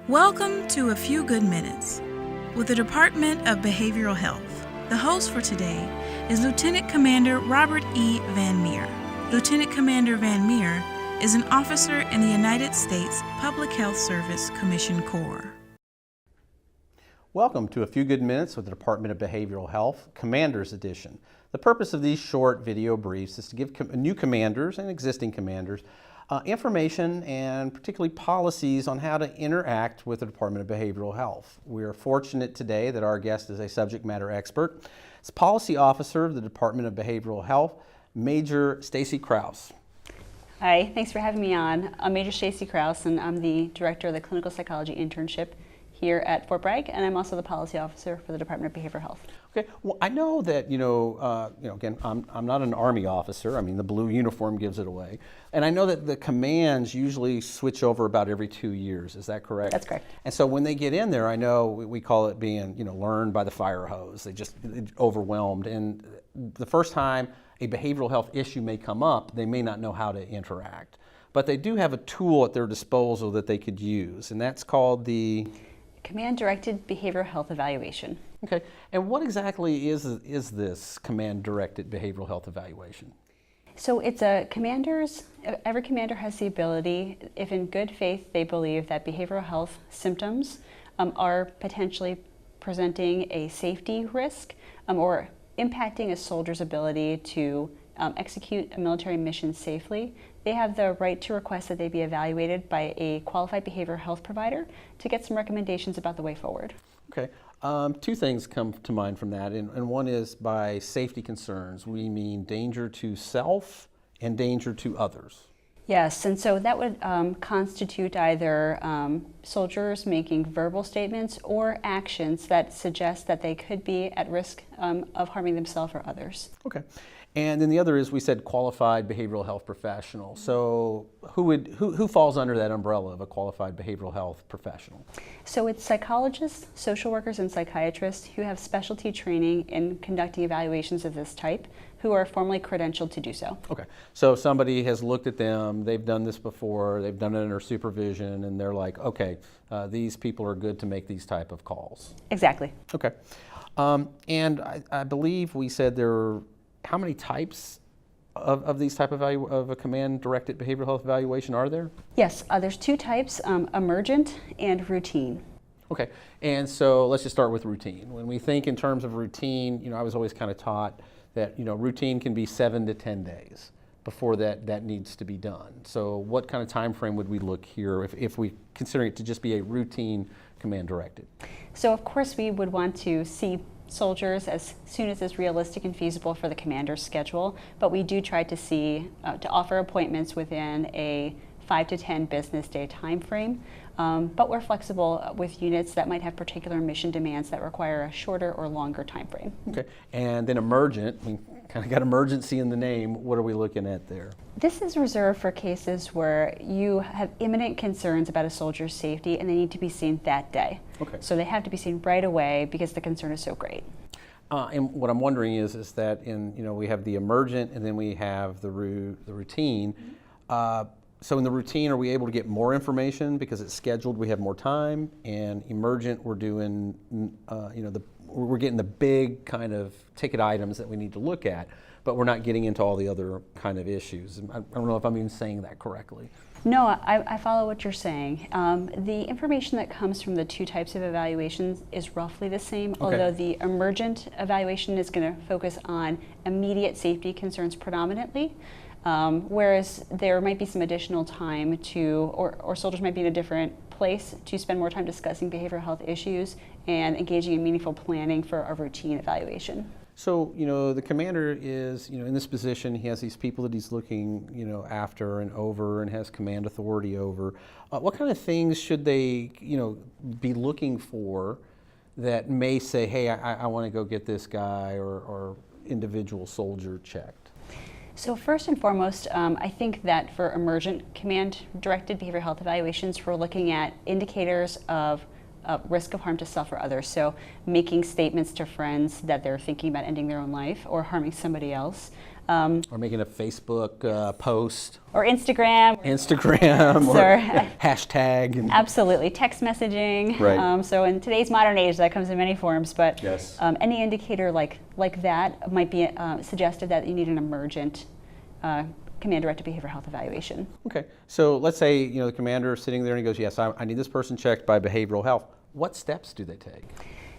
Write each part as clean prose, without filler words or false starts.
Welcome to A Few Good Minutes with the Department of Behavioral Health. The host for today is Lieutenant Commander Robert E. Van Meer. Lieutenant Commander Van Meer is an officer in the United States Public Health Service Commissioned Corps. Welcome to A Few Good Minutes with the Department of Behavioral Health, Commander's Edition. The purpose of these short video briefs is to give new commanders and existing commanders information and particularly policies on how to interact with the Department of Behavioral Health. We are fortunate today that our guest is a subject matter expert. It's Policy Officer of the Department of Behavioral Health, Major Stacy Krause. Hi, thanks for having me on. I'm Major Stacy Krause, and I'm the Director of the Clinical Psychology Internship here at Fort Bragg, and I'm also the Policy Officer for the Department of Behavioral Health. Okay, well, I know that, again, I'm not an Army officer. I mean, the blue uniform gives it away. And I know that the commands usually switch over about every 2 years. Is that correct? That's correct. And so when they get in there, I know we call it being, learned by the fire hose. They're overwhelmed. And the first time a behavioral health issue may come up, they may not know how to interact. But they do have a tool at their disposal that they could use, and that's called the Command-Directed Behavioral Health Evaluation. Okay, and what exactly is this Command-Directed Behavioral Health Evaluation? So it's every commander has the ability, if in good faith they believe that behavioral health symptoms are potentially presenting a safety risk or impacting a soldier's ability to execute a military mission safely, they have the right to request that they be evaluated by a qualified behavioral health provider to get some recommendations about the way forward. Okay, two things come to mind from that, and one is by safety concerns. We mean danger to self and danger to others. Yes, and so that would constitute either soldiers making verbal statements or actions that suggest that they could be at risk of harming themselves or others. Okay. And then the other is, we said qualified behavioral health professional. So who falls under that umbrella of a qualified behavioral health professional? So it's psychologists, social workers, and psychiatrists who have specialty training in conducting evaluations of this type, who are formally credentialed to do so. Okay, so somebody has looked at them, they've done this before, they've done it under supervision, and they're like, okay, these people are good to make these type of calls. Exactly. Okay, and I believe we said there are how many types of these type of a command-directed behavioral health evaluation are there? Yes, there's two types, emergent and routine. Okay, and so let's just start with routine. When we think in terms of routine, I was always kind of taught that, routine can be 7 to 10 days before that needs to be done. So what kind of time frame would we look here if we consider it to just be a routine command-directed? So of course we would want to see soldiers as soon as is realistic and feasible for the commander's schedule, but we do try to offer appointments within a 5 to 10 business day time frame, but we're flexible with units that might have particular mission demands that require a shorter or longer time frame. Okay, and then emergent, we kind of got emergency in the name. What are we looking at there? This is reserved for cases where you have imminent concerns about a soldier's safety and they need to be seen that day. Okay. So they have to be seen right away because the concern is so great. And what I'm wondering is that we have the emergent and then we have the routine. So in the routine, are we able to get more information because it's scheduled? We have more time. And emergent, we're doing, we're getting the big kind of ticket items that we need to look at, but we're not getting into all the other kind of issues. I don't know if I'm even saying that correctly. No, I follow what you're saying. The information that comes from the two types of evaluations is roughly the same, okay. Although the emergent evaluation is going to focus on immediate safety concerns predominantly. Whereas there might be some additional time or soldiers might be in a different place to spend more time discussing behavioral health issues and engaging in meaningful planning for a routine evaluation. So, the commander is, in this position, he has these people that he's looking, after and over and has command authority over. What kind of things should they, be looking for that may say, hey, I want to go get this guy or individual soldier checked? So first and foremost, I think that for emergent command-directed behavioral health evaluations, we're looking at indicators of risk of harm to self or others. So making statements to friends that they're thinking about ending their own life or harming somebody else. Or making a Facebook post. Or Instagram. Or hashtag. And Absolutely. Text messaging. Right. So in today's modern age, that comes in many forms, but Yes. Any indicator like that might be suggestive that you need an emergent command-directed behavioral health evaluation. Okay. So let's say, the commander is sitting there and he goes, yes, I need this person checked by behavioral health. What steps do they take?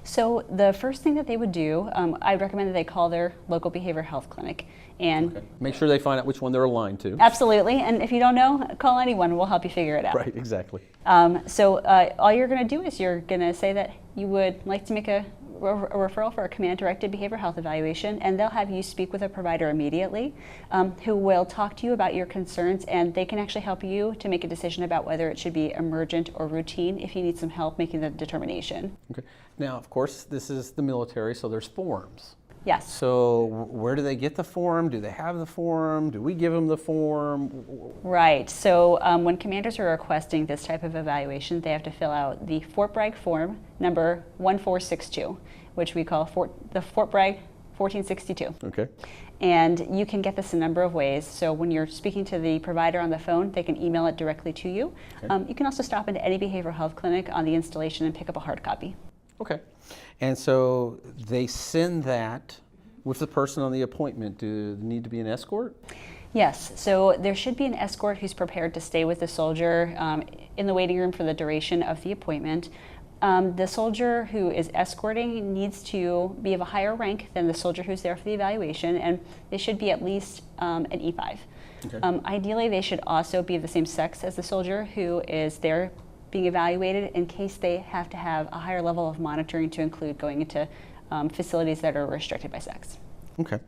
So the first thing that they would do, I'd recommend that they call their local behavioral health clinic. And make sure they find out which one they're aligned to. Absolutely. And if you don't know, call anyone. We'll help you figure it out. Right, exactly. So all you're going to do is you're going to say that you would like to make a referral for a command-directed behavioral health evaluation, and they'll have you speak with a provider immediately who will talk to you about your concerns, and they can actually help you to make a decision about whether it should be emergent or routine if you need some help making the determination. Okay. Now, of course, this is the military, so there's forms. Yes. So where do they get the form? Do they have the form? Do we give them the form? Right. So when commanders are requesting this type of evaluation, they have to fill out the Fort Bragg form number 1462, which we call the Fort Bragg 1462. Okay. And you can get this a number of ways. So when you're speaking to the provider on the phone, they can email it directly to you. Okay. You can also stop into any behavioral health clinic on the installation and pick up a hard copy. Okay. And so they send that with the person on the appointment. Do they need to be an escort? Yes. So there should be an escort who's prepared to stay with the soldier in the waiting room for the duration of the appointment. The soldier who is escorting needs to be of a higher rank than the soldier who's there for the evaluation, and they should be at least an E5. Okay. Ideally, they should also be of the same sex as the soldier who is there being evaluated, in case they have to have a higher level of monitoring to include going into facilities that are restricted by sex. Okay.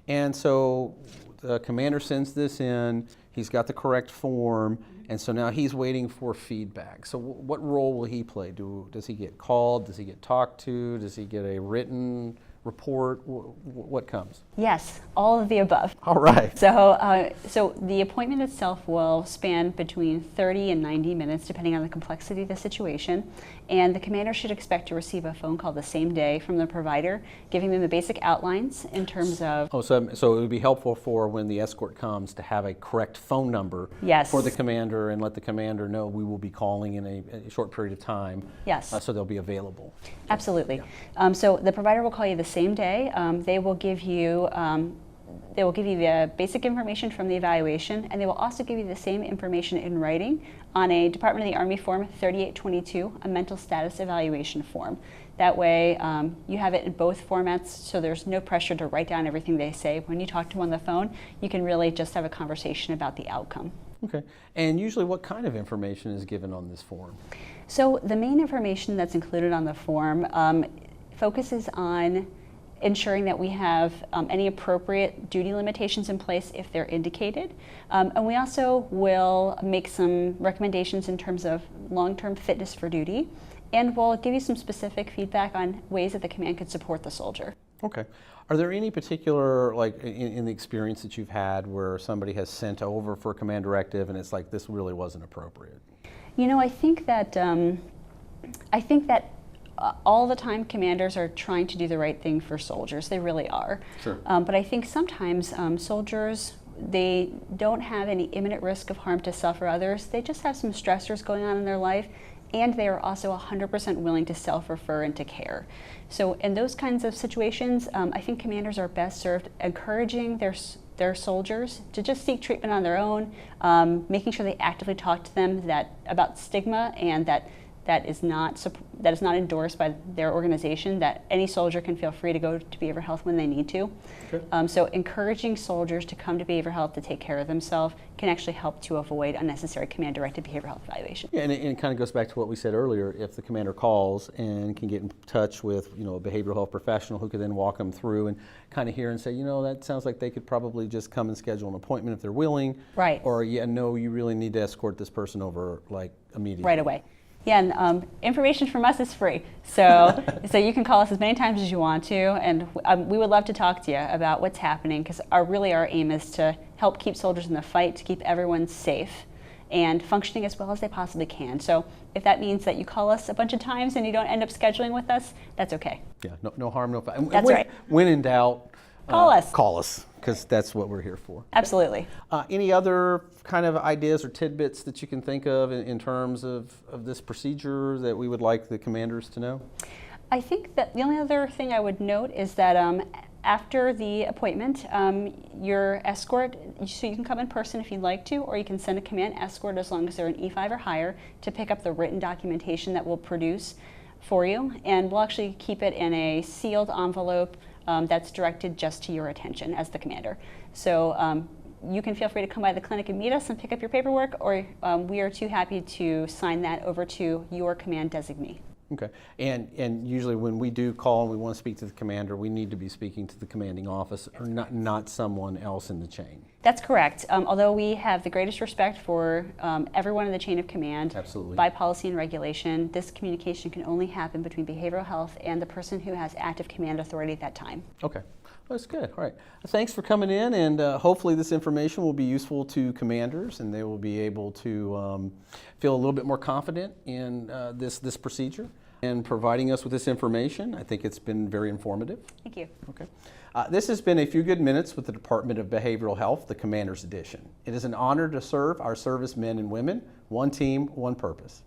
And so the commander sends this in, he's got the correct form, and so now he's waiting for feedback. So what role will he play? Does he get called? Does he get talked to? Does he get a written report? What comes? Yes, all of the above. All right. So the appointment itself will span between 30 and 90 minutes, depending on the complexity of the situation. And the commander should expect to receive a phone call the same day from the provider, giving them the basic outlines in terms of... So it would be helpful for when the escort comes to have a correct phone number. Yes. For the commander, and let the commander know we will be calling in a short period of time. Yes. So they'll be available. Absolutely. Yeah. So the provider will call you the same day. They will give you the basic information from the evaluation, and they will also give you the same information in writing on a Department of the Army Form 3822, a mental status evaluation form. That way you have it in both formats, so there's no pressure to write down everything they say. When you talk to them on the phone, you can really just have a conversation about the outcome. Okay. And usually what kind of information is given on this form? So the main information that's included on the form focuses on ensuring that we have any appropriate duty limitations in place if they're indicated. And we also will make some recommendations in terms of long-term fitness for duty, and we'll give you some specific feedback on ways that the command could support the soldier. Okay. Are there any particular, like in the experience that you've had, where somebody has sent over for a command directive and it's like, this really wasn't appropriate? I think that all the time commanders are trying to do the right thing for soldiers. They really are. Sure. But I think sometimes soldiers, they don't have any imminent risk of harm to self or others. They just have some stressors going on in their life, and they are also 100% willing to self-refer and to care. So in those kinds of situations, I think commanders are best served encouraging their soldiers to just seek treatment on their own, making sure they actively talk to them about stigma, and that is not endorsed by their organization, that any soldier can feel free to go to behavioral health when they need to. Okay. So encouraging soldiers to come to behavioral health to take care of themselves can actually help to avoid unnecessary command-directed behavioral health evaluation. Yeah, and it kind of goes back to what we said earlier. If the commander calls and can get in touch with a behavioral health professional who could then walk them through and kind of hear and say, that sounds like they could probably just come and schedule an appointment if they're willing. Right. Or no, you really need to escort this person over like immediately. Right away. Yeah, and information from us is free, so you can call us as many times as you want to, and we would love to talk to you about what's happening, because our aim is to help keep soldiers in the fight, to keep everyone safe and functioning as well as they possibly can. So if that means that you call us a bunch of times and you don't end up scheduling with us, that's okay. Yeah, no harm, no foul. That's right. When in doubt, Call us. Call us, because that's what we're here for. Absolutely. Any other kind of ideas or tidbits that you can think of in terms of this procedure that we would like the commanders to know? I think that the only other thing I would note is that after the appointment, your escort, so you can come in person if you'd like to, or you can send a command escort as long as they're an E5 or higher to pick up the written documentation that we'll produce for you. And we'll actually keep it in a sealed envelope that's directed just to your attention as the commander. So you can feel free to come by the clinic and meet us and pick up your paperwork, or we are too happy to sign that over to your command designee. Okay, and usually when we do call and we want to speak to the commander, we need to be speaking to the commanding officer, or not someone else in the chain. That's correct. Although we have the greatest respect for everyone in the chain of command, Absolutely. by policy and regulation, this communication can only happen between behavioral health and the person who has active command authority at that time. Okay, well, that's good. All right, thanks for coming in, and hopefully this information will be useful to commanders, and they will be able to feel a little bit more confident in this procedure. And providing us with this information, I think it's been very informative. Thank you. Okay. This has been A Few Good Minutes with the Department of Behavioral Health, the Commander's Edition. It is an honor to serve our servicemen and women, one team, one purpose.